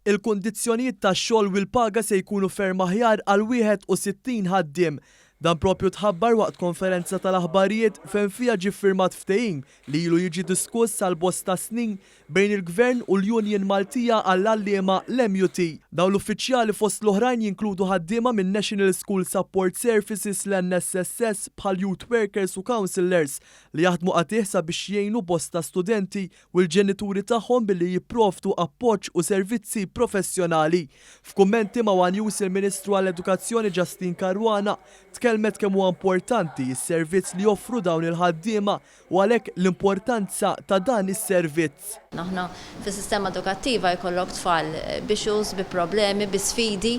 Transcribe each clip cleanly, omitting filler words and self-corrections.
il-kundizzjonijiet tax-xogħol u l-paga se jkunu ferm aħjar għal 61 ħaddiem. Dan propju tħabbar waqt konferenza tal-aħbarijiet fejn fiha ġie ffirmat ftehim li ilu jiġi diskuss għal bosta snin bejn il-Gvern u l-Union Maltija għall-għalliema l-MUT. Dawn l-uffiċjali fost l-oħrajn jinkludu ħaddiema minn National School Support Services l-NSSS bħal Youth Workers u Counselors li jaħdmu qatieħsa biex jgħinu bosta studenti u l-ġenituri tagħhom billi jipprovdu appoġġ u servizzi professjonali. F'kummenti ma' One News il-Ministru għall-Edukazzjoni Justin Caruana tkellmet kemm huwa importanti s-servizz li joffru dawn il-ħaddiema u għalhekk l-importanza ta' dan is-servizz. Aħna fis-sistema edukattiva jkollok tfal bixus, bi problemi, bi sfidi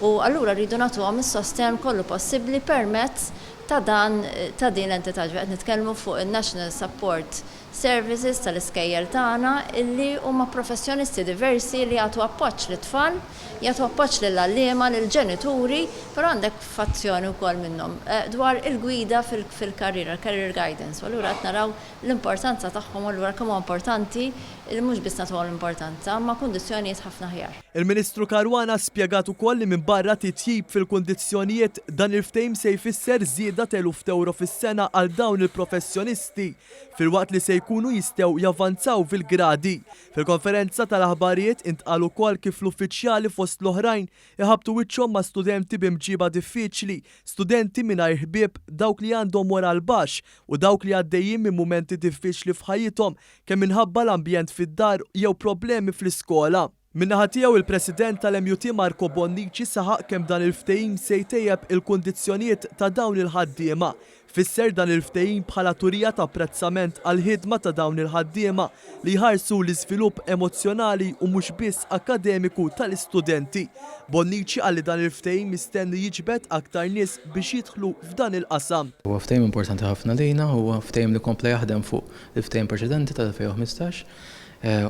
u allura rridu nagħtuhom is-sosten kollu possibbli permezz ta' din l-entità. Qed nitkellmu fuq il-National Support Services tal-iskejjel tagħna illi huma professjonisti diversi li jagħtu appoġġ lit-tfal, jagħtu appoġġ lill-għalliema, lill-ġenituri, però għandek fazzjoni wkoll minnhom dwar il-gwida fil-karriera, career guidance. Allura qed naraw l-importanza tagħhom allura kemm huwa importanti li mhux biss nagħtuhom l-importanza, ma' kundizzjonijiet ħafna aħjar. Il-Ministru Caruana spjegat ukoll li minn barra titjib fil-kundizzjonijiet dan il-ftehim se jfisser żieda ta' eluf euro fis-sena għal dawn il-professjonisti filwaqt li se jkunu jistgħu javvanzaw fil-gradi. Fil-konferenza tal-aħbarijiet intqal ukoll kif l-uffiċjali fost l-oħrajn iħabtu wiċċhom ma' studenti b'imġiba diffiċli, studenti mingħajr ħbieb, dawk li għandhom moral baxx u dawk li għaddejjin minn mumenti diffiċli f'ħajjithom kemm minħabba l-ambjent fid-dar jew problemi fl-iskola. Min-naħa tiegħu il-President tal-MUT Marco Bonnici saħaq kemm dan il-ftehim se jtejjeb il-kundizzjonijiet ta' dawn il-ħaddiema. Fisser dan il-ftehim bħala turija ta' apprezzament għall-ħidma ta' dawn il-ħaddiema li jħarsu l-iżvilupp emozjonali u mhux biss akademiku tal-istudenti. Bonnici qal li dan il-ftehim mistenni jiġbed aktar nies biex jidħlu f'dan il-qasam. Huwa ftehim importanti ħafna lejna, huwa ftehim li kompla jaħdem fuq il-ftehim preċedenti tal-2015.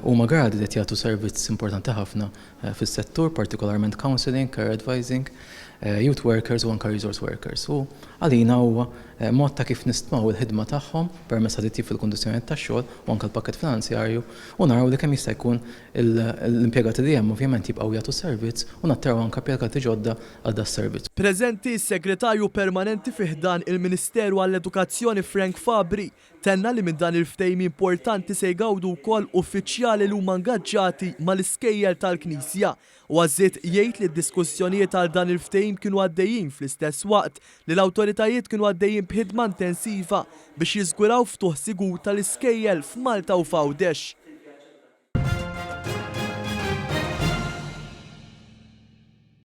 Huma gradi li jagħtu servizz importanti ħafna fis-settur, partikolarment counseling, care advising, youth workers u anke resource workers. U għalina huwa mod ta' kif nistmaw il-ħidma tagħhom permezz ta' titjib fil-kundizzjonijiet tax-xogħol u anke l-pakkett finanzjarju u naraw li kemm jista' jkun l-impjegati li hemm ovvjament jibqgħu jagħtu servizz u nattaraw anke impjegati ġodda għal das servizz. Preżenti s-Segretarju Permanenti fih dan il-Ministeru għall-Edukazzjoni Frank Fabri tenna li minn dan il-ftehim importanti se jgawdu wkoll uffiċjali li huma ngaġġati mal-iskejjel tal-Knisja u għażiet jgħid li d-diskussjonijiet għal dan il-ftehim kienu għaddejjin fl-istess waqt li l-awtoritajiet kienu għaddejjin b'ħidma intensiva biex jiżguraw ftuħ sigur tal-iskejjel f'Malta u f'Għawdex.